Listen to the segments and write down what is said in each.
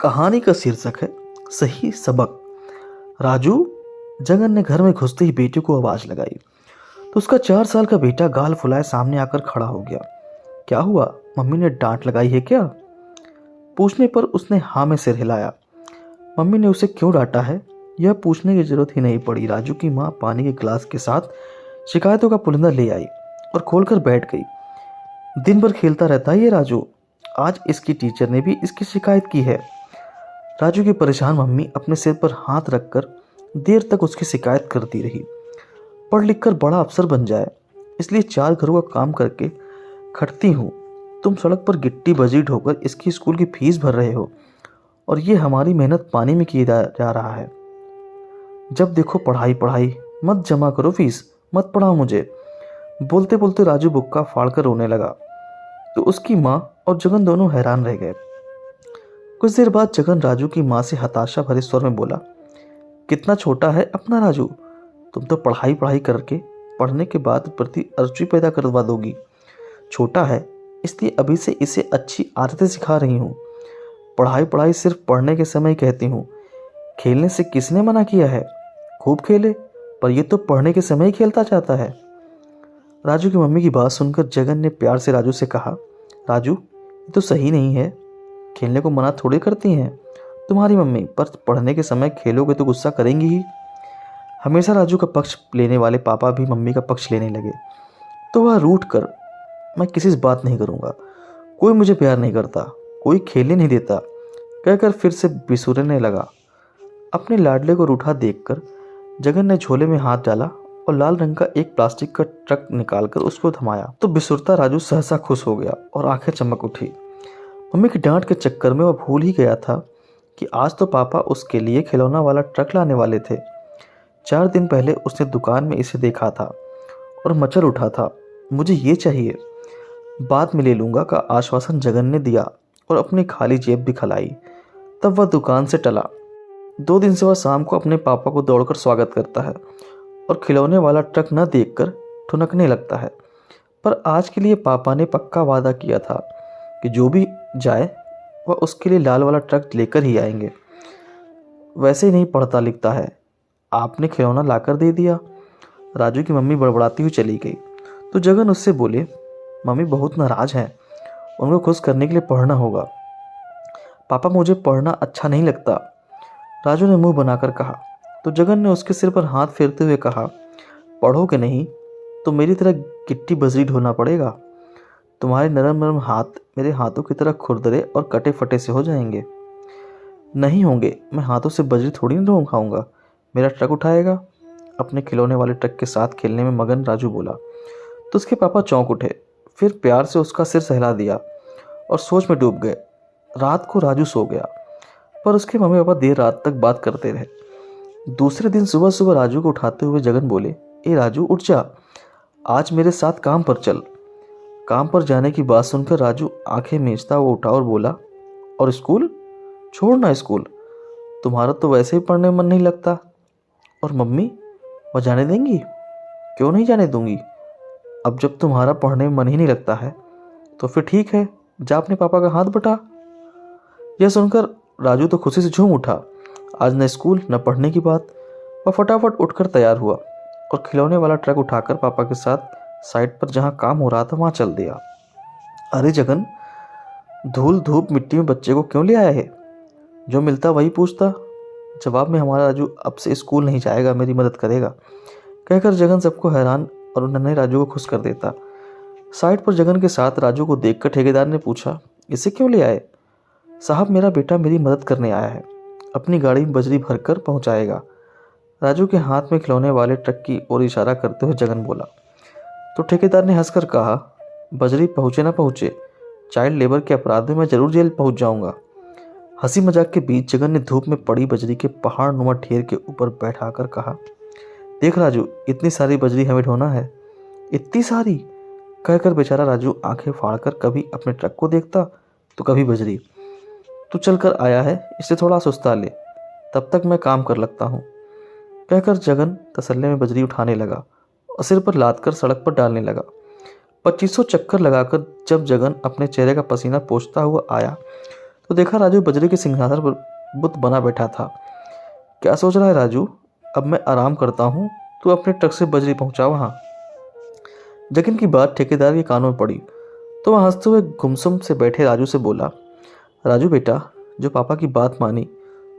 कहानी का शीर्षक है सही सबक। राजू। जगन ने घर में घुसते ही बेटे को आवाज लगाई तो उसका 4 साल का बेटा गाल फुलाए सामने आकर खड़ा हो गया। क्या हुआ, मम्मी ने डांट लगाई है क्या? पूछने पर उसने हाँ में सिर हिलाया। मम्मी ने उसे क्यों डांटा है यह पूछने की जरूरत ही नहीं पड़ी। राजू की माँ पानी के गिलास के साथ शिकायतों का पुलिंदा ले आई और खोलकर बैठ गई। दिन भर खेलता रहता है ये राजू, आज इसकी टीचर ने भी इसकी शिकायत की है। राजू की परेशान मम्मी अपने सिर पर हाथ रखकर देर तक उसकी शिकायत करती रही। पढ़ लिख कर बड़ा अफसर बन जाए इसलिए 4 घरों का काम करके खटती हूँ। तुम सड़क पर गिट्टी बजरी ढोकर इसकी स्कूल की फीस भर रहे हो और ये हमारी मेहनत पानी में किया जा रहा है। जब देखो पढ़ाई पढ़ाई, मत जमा करो फीस, मत पढ़ाओ मुझे। बोलते बोलते राजू बुक्का फाड़कर रोने लगा तो उसकी माँ और जगन दोनों हैरान रह गए। कुछ देर बाद जगन राजू की माँ से हताशा भरे स्वर में बोला, कितना छोटा है अपना राजू, तुम तो पढ़ाई पढ़ाई करके पढ़ने के बाद प्रति अर्जी पैदा करवा दोगी। छोटा है इसलिए अभी से इसे अच्छी आदतें सिखा रही हूँ। पढ़ाई पढ़ाई सिर्फ पढ़ने के समय कहती हूँ, खेलने से किसने मना किया है? खूब खेले, पर ये तो पढ़ने के समय ही खेलता चाहता है। राजू की मम्मी की बात सुनकर जगन ने प्यार से राजू से कहा, राजू ये तो सही नहीं है, खेलने को मना थोड़ी करती हैं तुम्हारी मम्मी, पर पढ़ने के समय खेलोगे तो गुस्सा करेंगी ही। हमेशा राजू का पक्ष लेने वाले पापा भी मम्मी का पक्ष लेने लगे तो वह रूठ कर, मैं किसी से बात नहीं करूँगा, कोई मुझे प्यार नहीं करता, कोई खेलने नहीं देता, कहकर फिर से बिसुरने लगा। अपने लाडले को रूठा देखकर जगन ने झोले में हाथ डाला और लाल रंग का एक प्लास्टिक का ट्रक निकालकर उसको थमाया तो बिसुरता राजू सहसा खुश हो गया और आंखें चमक उठी। मम्मी की डांट के चक्कर में वह भूल ही गया था कि आज तो पापा उसके लिए खिलौना वाला ट्रक लाने वाले थे। 4 दिन पहले उसने दुकान में इसे देखा था और मचल उठा था, मुझे ये चाहिए, बाद में ले लूँगा का आश्वासन जगन ने दिया और अपनी खाली जेब भी खलाई। तब वह दुकान से टला। 2 दिन से वह शाम को अपने पापा को दौड़कर स्वागत करता है और खिलौने वाला ट्रक न देखकर ठुनकने लगता है। पर आज के लिए पापा ने पक्का वादा किया था कि जो भी जाए वह उसके लिए लाल वाला ट्रक लेकर ही आएंगे। वैसे ही नहीं पढ़ता लिखता है, आपने खिलौना लाकर दे दिया। राजू की मम्मी बड़बड़ाती हुई चली गई तो जगन उससे बोले, मम्मी बहुत नाराज हैं, उनको खुश करने के लिए पढ़ना होगा। पापा मुझे पढ़ना अच्छा नहीं लगता, राजू ने मुंह बनाकर कहा तो जगन ने उसके सिर पर हाथ फेरते हुए कहा, पढ़ोगे नहीं तो मेरी तरह गिट्टी बजरी ढोना पड़ेगा। तुम्हारे नरम नरम हाथ मेरे हाथों की तरह खुरदरे और कटे फटे से हो जाएंगे। नहीं होंगे, मैं हाथों से बजरी थोड़ी ना ढो खाऊंगा, मेरा ट्रक उठाएगा। अपने खिलौने वाले ट्रक के साथ खेलने में मगन राजू बोला तो उसके पापा चौंक उठे, फिर प्यार से उसका सिर सहला दिया और सोच में डूब गए। रात को राजू सो गया पर उसके मम्मी पापा देर रात तक बात करते रहे। दूसरे दिन सुबह सुबह राजू को उठाते हुए जगन बोले, ए राजू उठ जा, आज मेरे साथ काम पर चल। काम पर जाने की बात सुनकर राजू आंखें मींचता हुआ उठा और बोला, और स्कूल? छोड़ना स्कूल, तुम्हारा तो वैसे ही पढ़ने में मन नहीं लगता। और मम्मी वह जाने देंगी? क्यों नहीं जाने दूंगी, अब जब तुम्हारा पढ़ने में मन ही नहीं लगता है तो फिर ठीक है, जा अपने पापा का हाथ बटा। यह सुनकर राजू तो खुशी से झूम उठा। आज न स्कूल न पढ़ने की बात। वह फटाफट उठकर तैयार हुआ और खिलौने वाला ट्रक उठाकर पापा के साथ साइड पर जहाँ काम हो रहा था वहाँ चल दिया। अरे जगन, धूल धूप मिट्टी में बच्चे को क्यों ले आया है? जो मिलता वही पूछता। जवाब में हमारा राजू अब से स्कूल नहीं जाएगा, मेरी मदद करेगा, कहकर जगन सबको हैरान और नन्हे राजू को खुश कर देता। साइड पर जगन के साथ राजू को देखकर ठेकेदार ने पूछा, इसे क्यों ले आए? साहब मेरा बेटा मेरी मदद करने आया है, अपनी गाड़ी में बजरी भरकर पहुंचाएगा। राजू के हाथ में खिलौने वाले ट्रक की ओर इशारा करते हुए जगन बोला तो ठेकेदार ने हंसकर कहा, बजरी पहुंचे ना पहुंचे, चाइल्ड लेबर के अपराध में मैं जरूर जेल पहुंच जाऊंगा। हंसी मजाक के बीच जगन ने धूप में पड़ी बजरी के पहाड़ नुमा ढेर के ऊपर बैठाकर कहा, देख राजू, इतनी सारी बजरी हमें ढोना है। इतनी सारी? कहकर बेचारा राजू आंखें फाड़कर कभी अपने ट्रक को देखता तो कभी बजरी। तू चल कर आया है, इसे थोड़ा सुस्ता ले, तब तक मैं काम कर लगता हूँ, कहकर जगन तसल्ले में बजरी उठाने लगा और सिर पर लाद कर सड़क पर डालने लगा। 2500 चक्कर लगाकर जब जगन अपने चेहरे का पसीना पोंछता हुआ आया तो देखा राजू बजरी के सिंहासन पर बुत बना बैठा था। क्या सोच रहा है राजू? अब मैं आराम करता हूँ, तू अपने ट्रक से बजरी पहुंचा वहाँ। जगन की बात ठेकेदार के कानों में पड़ी तो वह हंसते हुए गुमसुम से बैठे राजू से बोला, राजू बेटा, जो पापा की बात मानी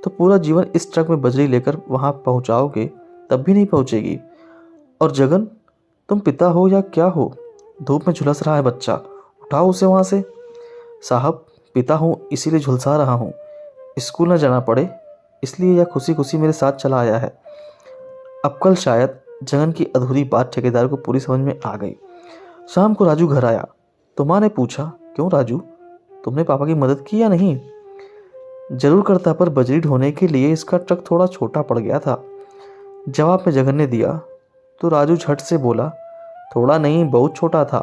तो पूरा जीवन इस ट्रक में बजरी लेकर वहाँ पहुँचाओगे तब भी नहीं पहुँचेगी। और जगन, तुम पिता हो या क्या हो? धूप में झुलस रहा है बच्चा, उठाओ उसे वहाँ से। साहब, पिता हूँ इसीलिए झुलसा रहा हूँ, स्कूल न जाना पड़े इसलिए यह खुशी खुशी मेरे साथ चला आया है। अब कल शायद जगन की अधूरी बात ठेकेदार को पूरी समझ में आ गई। शाम को राजू घर आया तो माँ ने पूछा, क्यों राजू, तुमने पापा की मदद की या नहीं? जरूर करता, पर बजरी ढोने के लिए इसका ट्रक थोड़ा छोटा पड़ गया था, जवाब में जगन ने दिया। तो राजू झट से बोला, थोड़ा नहीं बहुत छोटा था।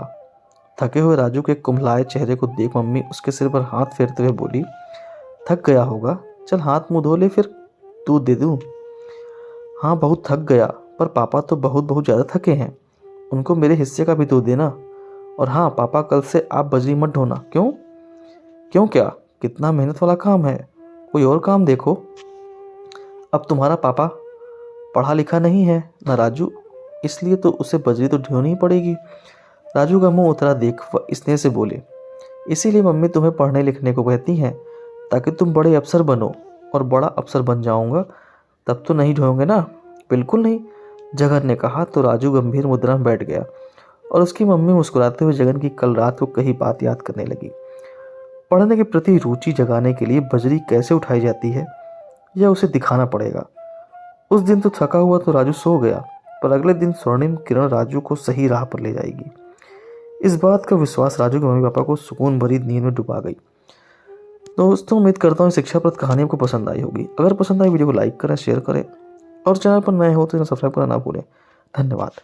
थके हुए राजू के कुम्हलाए चेहरे को देख मम्मी उसके सिर पर हाथ फेरते हुए बोली, थक गया होगा, चल हाथ मुंह धो ले, फिर दूध दे दूं। हाँ बहुत थक गया, पर पापा तो बहुत बहुत ज़्यादा थके हैं, उनको मेरे हिस्से का भी दूध देना। और हाँ पापा, कल से आप बजरी मत ढोना। क्यों? क्यों क्या? कितना मेहनत वाला काम है, कोई और काम देखो। अब तुम्हारा पापा पढ़ा लिखा नहीं है ना राजू, इसलिए तो उसे बजरी तो ढोनी ही पड़ेगी। राजू का मुंह उतरा देख वह स्नेह से बोले, इसीलिए मम्मी तुम्हें पढ़ने लिखने को कहती हैं ताकि तुम बड़े अफसर बनो। और बड़ा अफसर बन जाऊंगा तब तो नहीं ढोओगे ना? बिल्कुल नहीं, जगन ने कहा। तो राजू गंभीर मुद्रा में बैठ गया और उसकी मम्मी मुस्कुराते हुए जगन की कल रात को कही बात याद करने लगी। पढ़ने के प्रति रुचि जगाने के लिए बजरी कैसे उठाई जाती है यह उसे दिखाना पड़ेगा। उस दिन तो थका हुआ तो राजू सो गया, पर अगले दिन स्वर्णिम किरण राजू को सही राह पर ले जाएगी। इस बात का विश्वास राजू के मम्मी पापा को सुकून भरी नींद में डुबा गई। दोस्तों, उम्मीद करता हूँ शिक्षाप्रद कहानी आपको पसंद आई होगी। अगर पसंद आई वीडियो को लाइक करें, शेयर करें और चैनल पर नए हो तो सब्सक्राइब करना ना भूलें। धन्यवाद।